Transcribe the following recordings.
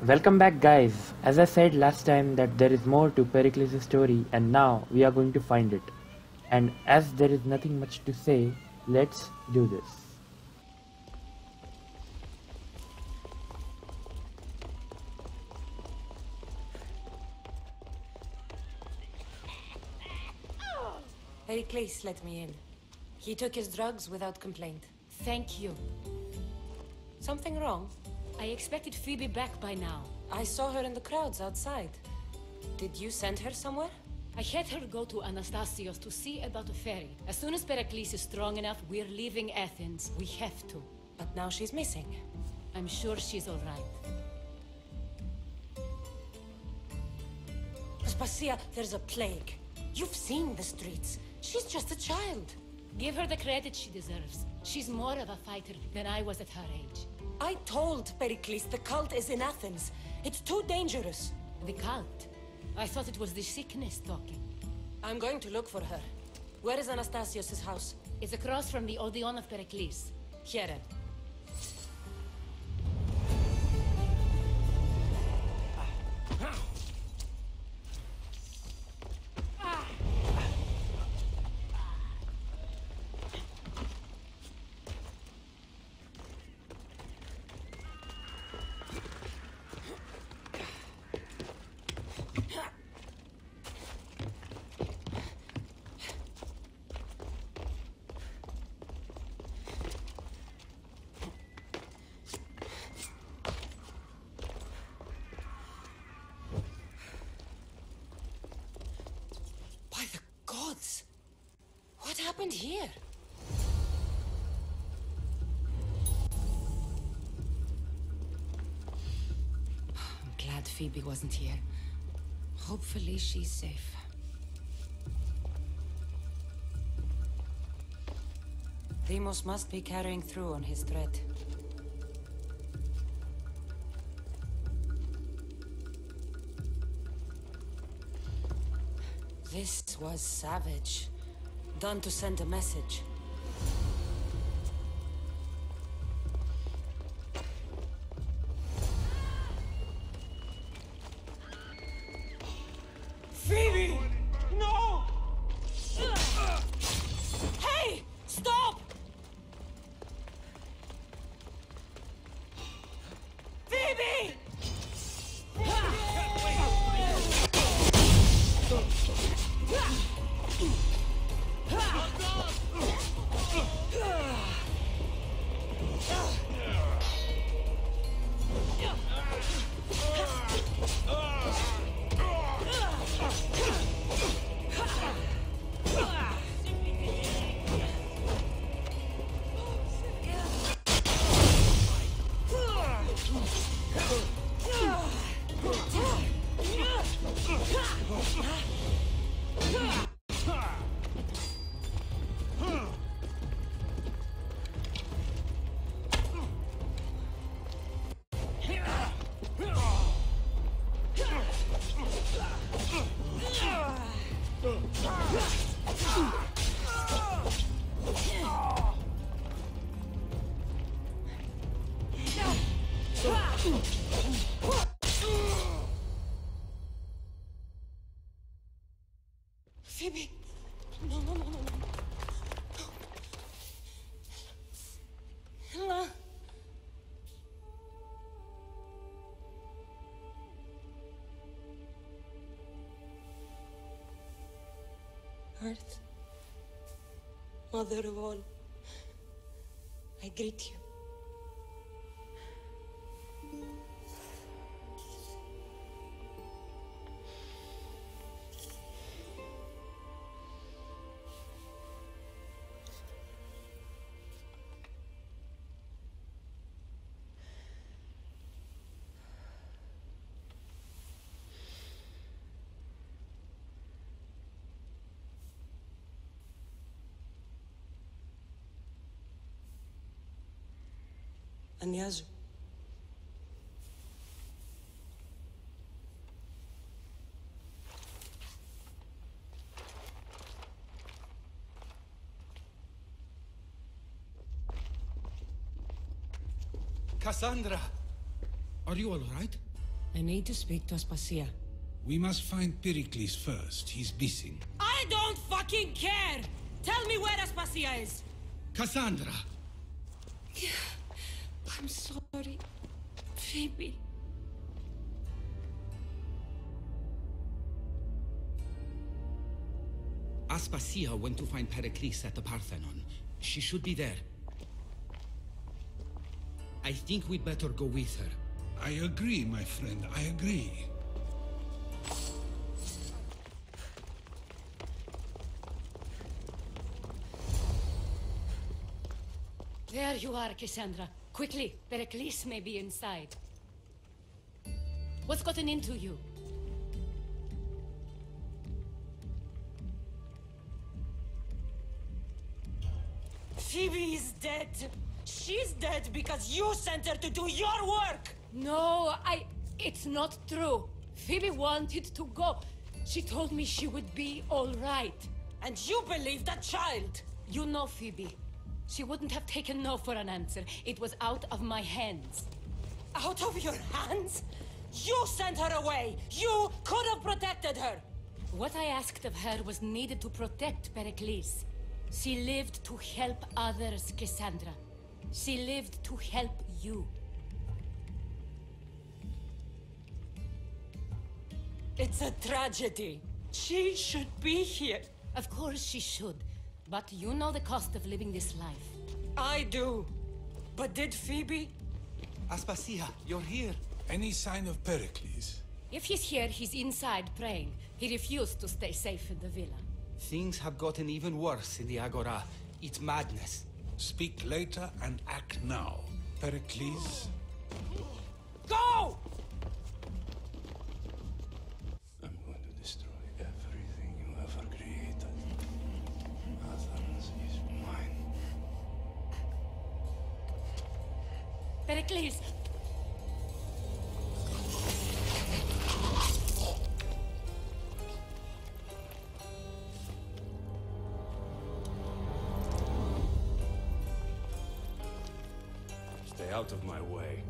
Welcome back, guys. As I said last time that there is more to Pericles' story, and now we are going to find it. And as there is nothing much to say, let's do this. Pericles let me in. He took his drugs without complaint. Thank you. Something wrong? I expected Phoebe back by now. I saw her in the crowds outside. Did you send her somewhere? I had her go to Anastasios to see about a ferry. As soon as Pericles is strong enough, we're leaving Athens. We have to. But now she's missing. I'm sure she's all right. Aspasia, there's a plague. You've seen the streets. She's just a child. Give her the credit she deserves. She's more of a fighter than I was at her age. I told Pericles the cult is in Athens. It's too dangerous. The cult? I thought it was the sickness talking. I'm going to look for her. Where is Anastasios' house? It's across from the Odeon of Pericles. Here. By the gods! What happened here? I'm glad Phoebe wasn't here. Hopefully she's safe. Deimos must be carrying through on his threat. This was savage. Done to send a message. Phoebe! No! Hey! Stop! Phoebe! Phoebe! No, no, no, no, no. Ella. Earth, Mother of all, I greet you. Ανιάζω. Cassandra! Are you all right? I need to speak to Aspasia. We must find Pericles first. He's missing. I don't fucking care! Tell me where Aspasia is! Cassandra! I'm sorry, Phoebe. Aspasia went to find Pericles at the Parthenon. She should be there. I think we'd better go with her. I agree, my friend. I agree. There you are, Cassandra. Quickly, Pericles may be inside. What's gotten into you? Phoebe is dead. She's dead because you sent her to do your work! No, it's not true. Phoebe wanted to go. She told me she would be all right. And you believe that child! You know Phoebe. She wouldn't have taken no for an answer. It was out of my hands. Out of your hands? You sent her away! You could have protected her! What I asked of her was needed to protect Pericles. She lived to help others, Cassandra. She lived to help you. It's a tragedy. She should be here. Of course she should. But you know the cost of living this life. I do. But did Phoebe? Aspasia, you're here. Any sign of Pericles? If he's here, he's inside praying. He refused to stay safe in the villa. Things have gotten even worse in the Agora. It's madness. Speak later and act now. Pericles? Go! I'm going to destroy everything you ever created. Athens is mine. Pericles! Stay out of my way.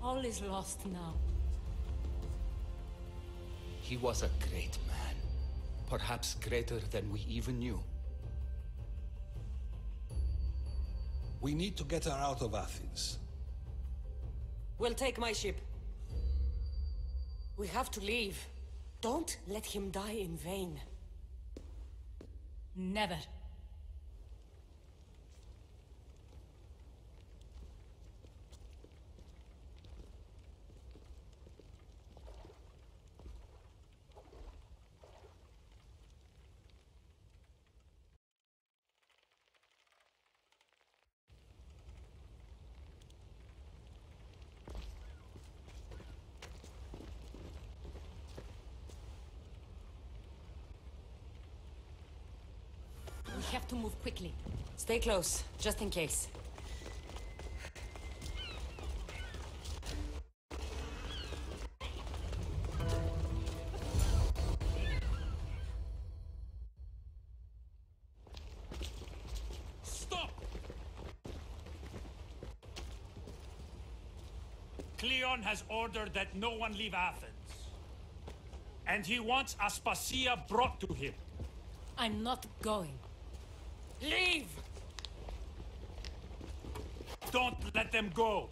All is lost now. He was a great man. Perhaps greater than we even knew. We need to get her out of Athens. We'll take my ship. We have to leave. Don't let him die in vain. Never. We have to move quickly. Stay close, just in case. Stop! Cleon has ordered that no one leave Athens. And he wants Aspasia brought to him. I'm not going. Leave! Don't let them go.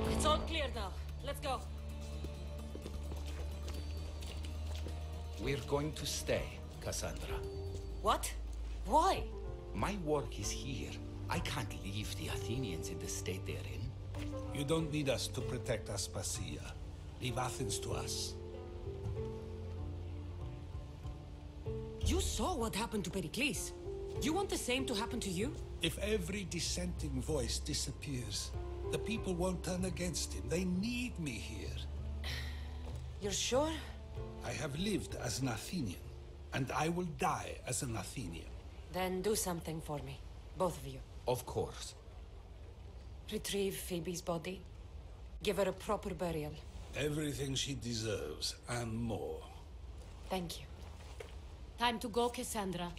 It's all clear now. Let's go. We're going to stay, Cassandra. What? Why? My work is here. I can't leave the Athenians in the state they're in. You don't need us to protect Aspasia. Leave Athens to us. You saw what happened to Pericles. You want the same to happen to you? If every dissenting voice disappears, the people won't turn against him. They need me here. You're sure? I have lived as an Athenian, and I will die as an Athenian. Then do something for me. Both of you. Of course. Retrieve Phoebe's body. Give her a proper burial. Everything she deserves, and more. Thank you. Time to go, Cassandra.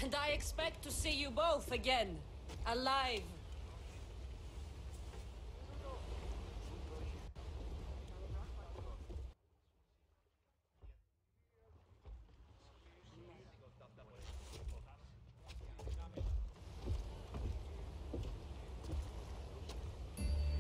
And I expect to see you both again. Alive.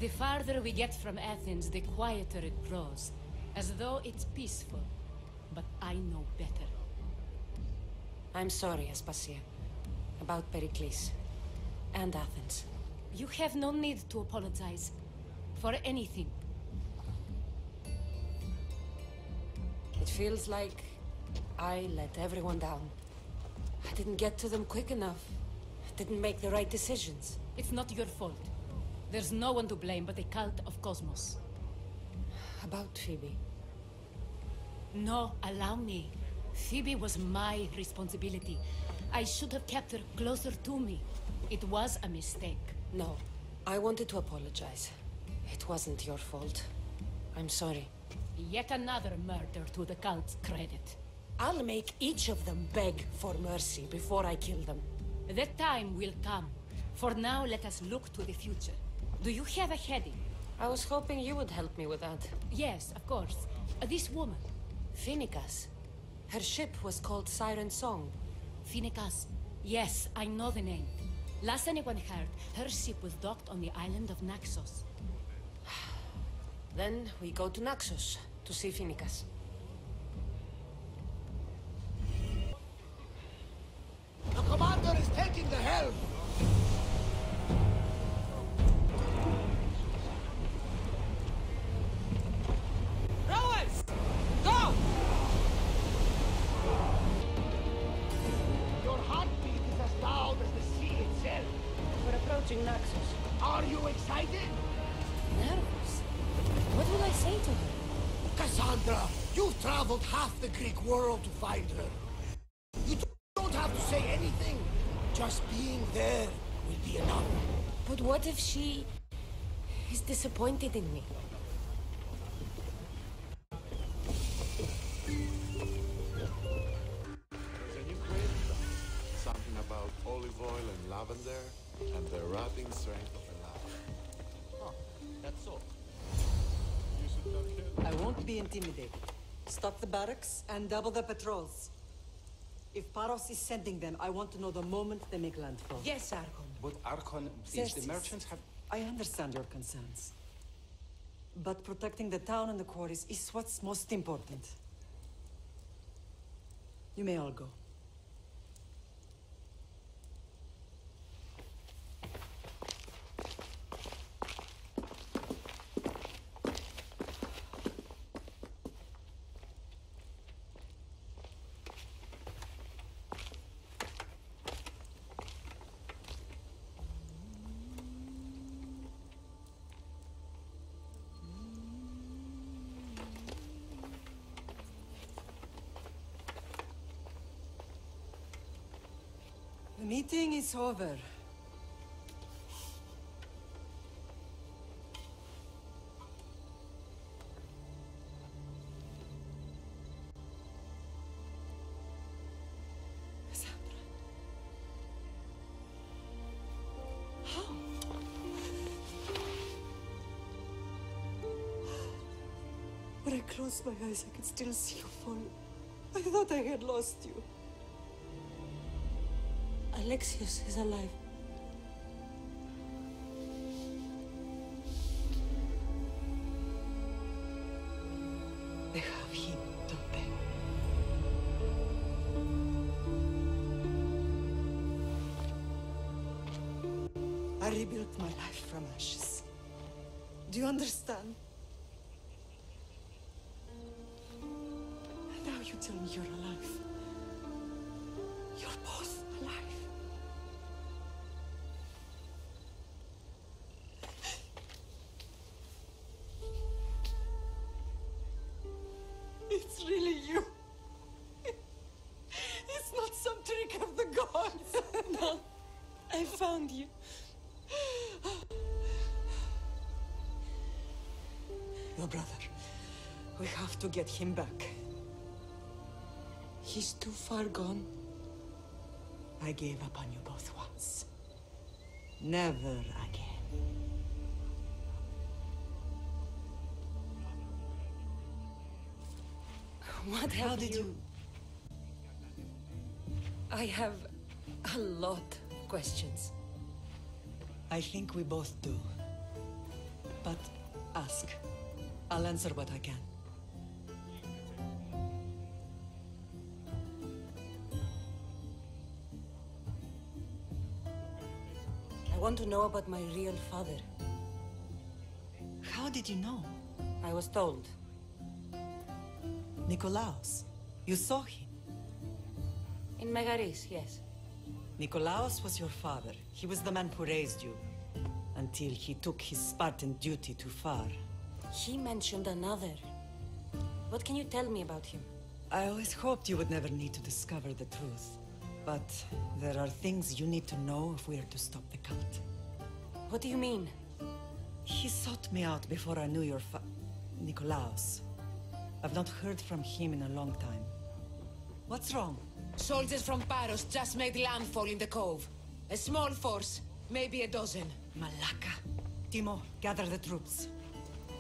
The farther we get from Athens, the quieter it grows. As though it's peaceful. But I know better. I'm sorry, Aspasia. About Pericles. And Athens. You have no need to apologize. For anything. It feels like I let everyone down. I didn't get to them quick enough. I didn't make the right decisions. It's not your fault. There's no one to blame but the cult of Cosmos. About Phoebe. No, allow me. Phoebe was my responsibility. I should have kept her closer to me. It was a mistake. No. I wanted to apologize. It wasn't your fault. I'm sorry. Yet another murder to the cult's credit. I'll make each of them beg for mercy before I kill them. That time will come. For now, let us look to the future. Do you have a heading? I was hoping you would help me with that. Yes, of course. This woman. Phoenicas. Her ship was called Siren Song. Phoenicas. Yes, I know the name. Last anyone heard, her ship was docked on the island of Naxos. Then we go to Naxos to see Phoenicas. The commander is taking the helm! Rowers! Go! Your heartbeat is as loud as the sea itself. We're approaching Naxos. Are you excited? Nervous? What will I say to her? Cassandra, you've traveled half the Greek world to find her. You don't have to say anything. Just being there will be enough. But what if she is disappointed in me? There's a new creed. Something about olive oil and lavender and the rotting strength of a lamb. Oh, that's all. You should not kill. I won't be intimidated. Stock the barracks and double the patrols. If Paros is sending them, I want to know the moment they make landfall. Yes, Archon. But Archon, Xerxes, the merchants have... I understand your concerns. But protecting the town and the quarries is what's most important. You may all go. The meeting is over. Cassandra. How? When I close my eyes, I can still see you fall. I thought I had lost you. Alexios is alive. They have him, don't they? I rebuilt my life from ashes. Do you understand? And now you tell me you're alive. You're both alive. It's really you. It's not some trick of the gods. No, I found you. Your brother. We have to get him back. He's too far gone. I gave up on you both once. Never again. What How have did you... I have a lot of questions. I think we both do. But ask. I'll answer what I can. I want to know about my real father. How did you know? I was told. Nikolaos. You saw him. In Megaris, yes. Nikolaos was your father. He was the man who raised you. Until he took his Spartan duty too far. He mentioned another. What can you tell me about him? I always hoped you would never need to discover the truth. But there are things you need to know if we are to stop the cult. What do you mean? He sought me out before I knew your Nikolaos. I've not heard from him in a long time. What's wrong? Soldiers from Paros just made landfall in the cove. A small force, maybe a dozen. Malaka. Timo, gather the troops.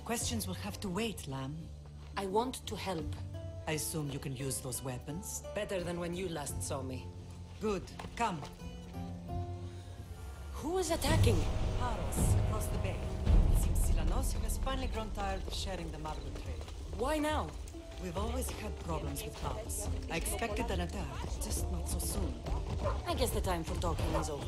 Questions will have to wait, Lamb. I want to help. I assume you can use those weapons? Better than when you last saw me. Good. Come. Who is attacking? Paros, across the bay. It seems Silanos has finally grown tired of sharing the marble trade. Why now? We've always had problems with Paros. I expected an attack, just not so soon. I guess the time for talking is over.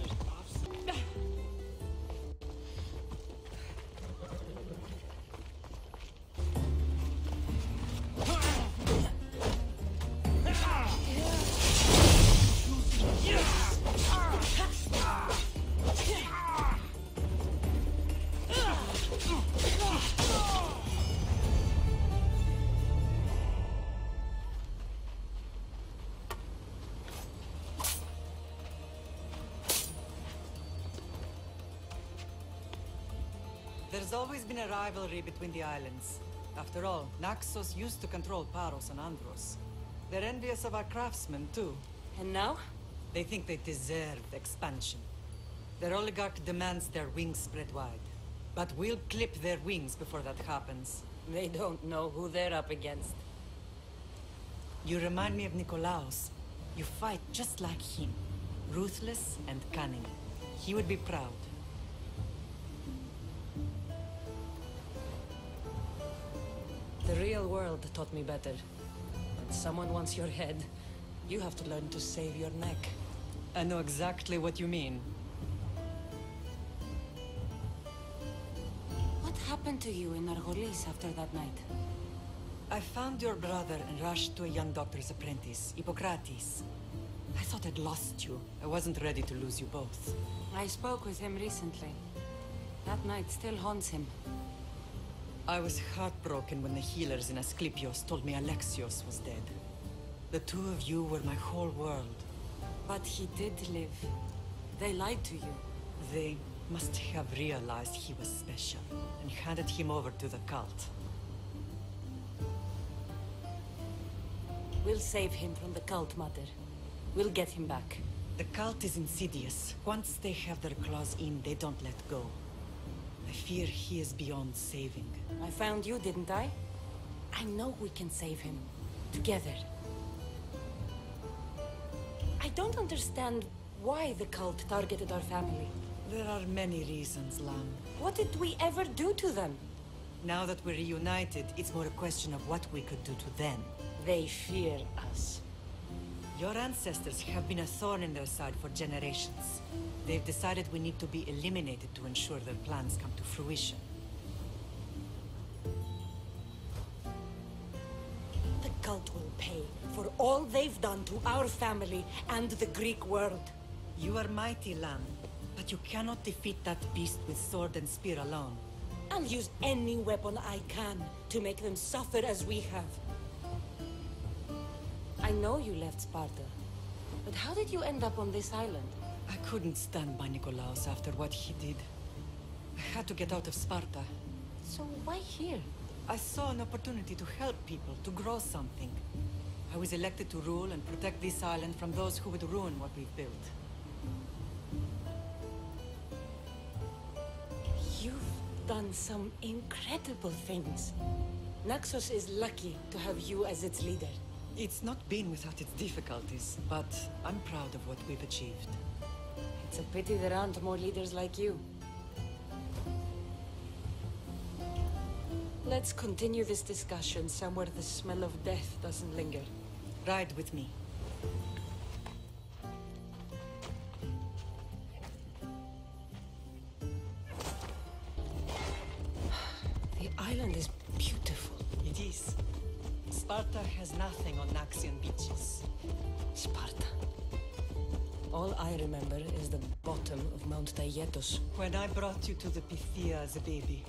There's always been a rivalry between the islands. After all, Naxos used to control Paros and Andros. They're envious of our craftsmen, too. And now? They think they deserve expansion. Their oligarch demands their wings spread wide. But we'll clip their wings before that happens. They don't know who they're up against. You remind me of Nikolaos. You fight just like him. Ruthless and cunning. He would be proud. The real world taught me better. When someone wants your head, you have to learn to save your neck. I know exactly what you mean. What happened to you in Argolis after that night? I found your brother and rushed to a young doctor's apprentice, Hippocrates. I thought I'd lost you. I wasn't ready to lose you both. I spoke with him recently. That night still haunts him. I was heartbroken when the healers in Asclepios told me Alexios was dead. The two of you were my whole world. But he did live. They lied to you. They must have realized he was special and handed him over to the cult. We'll save him from the cult, Mother. We'll get him back. The cult is insidious. Once they have their claws in, they don't let go. I fear he is beyond saving. I found you, didn't I? I know we can save him. Together. understand why the cult targeted our family. There are many reasons, Lam. What did we ever do to them? Now that we're reunited, it's more a question of what we could do to them. They fear us. Your ancestors have been a thorn in their side for generations. They've decided we need to be eliminated to ensure their plans come to fruition. The cult will pay for all they've done to our family and the Greek world. You are mighty, Lam, but you cannot defeat that beast with sword and spear alone. I'll use any weapon I can to make them suffer as we have. I know you left Sparta, but how did you end up on this island? I couldn't stand by Nikolaos after what he did. I had to get out of Sparta. So why here? I saw an opportunity to help people, to grow something. I was elected to rule and protect this island from those who would ruin what we've built. You've done some incredible things. Naxos is lucky to have you as its leader. It's not been without its difficulties, but I'm proud of what we've achieved. It's a pity there aren't more leaders like you. Let's continue this discussion somewhere the smell of death doesn't linger. Ride with me. The island is beautiful. It is. Sparta has nothing on Naxian beaches. Sparta. All I remember is the bottom of Mount Taygetos. When I brought you to the Pythia as a baby,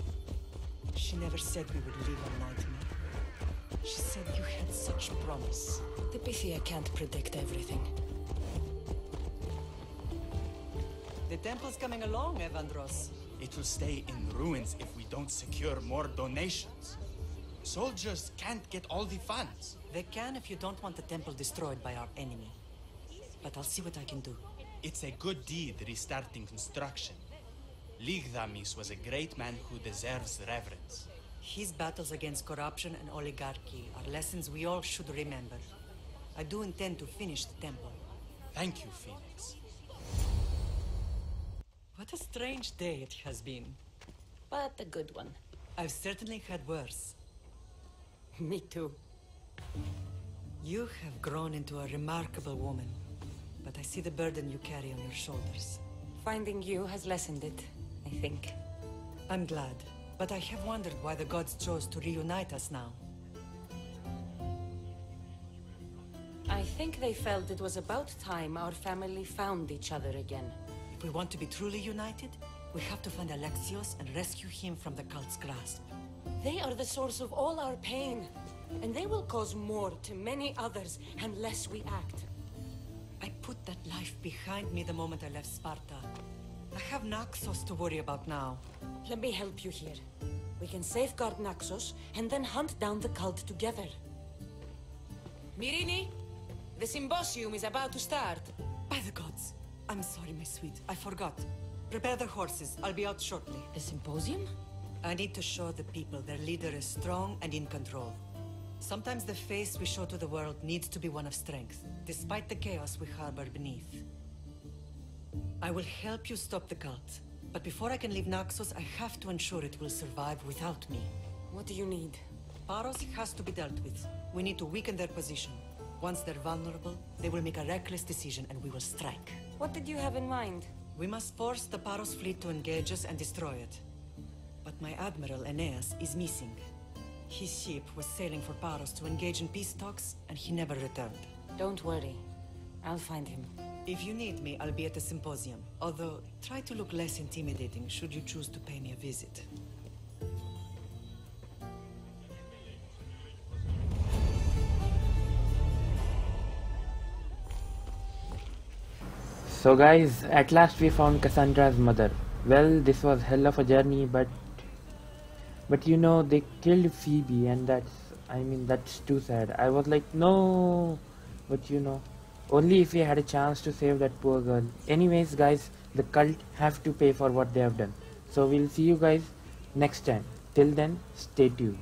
she never said we would live a nightmare. She said you had such promise. The Pythia can't predict everything. The temple's coming along, Evandros. It will stay in ruins if we don't secure more donations. Soldiers can't get all the funds. They can if you don't want the temple destroyed by our enemy. But I'll see what I can do. It's a good deed restarting construction. Ligdamis was a great man who deserves reverence. His battles against corruption and oligarchy are lessons we all should remember. I do intend to finish the temple. Thank you, Phoenix. What a strange day it has been. But a good one. I've certainly had worse. Me too. You have grown into a remarkable woman, but I see the burden you carry on your shoulders. Finding you has lessened it, I think. I'm glad, but I have wondered why the gods chose to reunite us now. I think they felt it was about time our family found each other again. If we want to be truly united, we have to find Alexios and rescue him from the cult's grasp. They are the source of all our pain, and they will cause more to many others unless we act. I put that life behind me the moment I left Sparta. I have Naxos to worry about now. Let me help you here. We can safeguard Naxos and then hunt down the cult together. Myrrine, the symposium is about to start. By the gods! I'm sorry, my sweet. I forgot. Prepare the horses. I'll be out shortly. The symposium? I need to show the people their leader is strong and in control. Sometimes the face we show to the world needs to be one of strength, despite the chaos we harbor beneath. I will help you stop the cult, but before I can leave Naxos, I have to ensure it will survive without me. What do you need? Paros has to be dealt with. We need to weaken their position. Once they're vulnerable, they will make a reckless decision and we will strike. What did you have in mind? We must force the Paros fleet to engage us and destroy it. But my admiral, Aeneas, is missing. His ship was sailing for Paros to engage in peace talks, and he never returned. Don't worry. I'll find him. If you need me, I'll be at the symposium. Although, try to look less intimidating should you choose to pay me a visit. So guys, at last we found Cassandra's mother. Well, this was hell of a journey, but you know, they killed Phoebe, and that's too sad. I was like, no, but you know, only if we had a chance to save that poor girl. Anyways guys, the cult have to pay for what they have done. So we'll see you guys next time. Till then, stay tuned.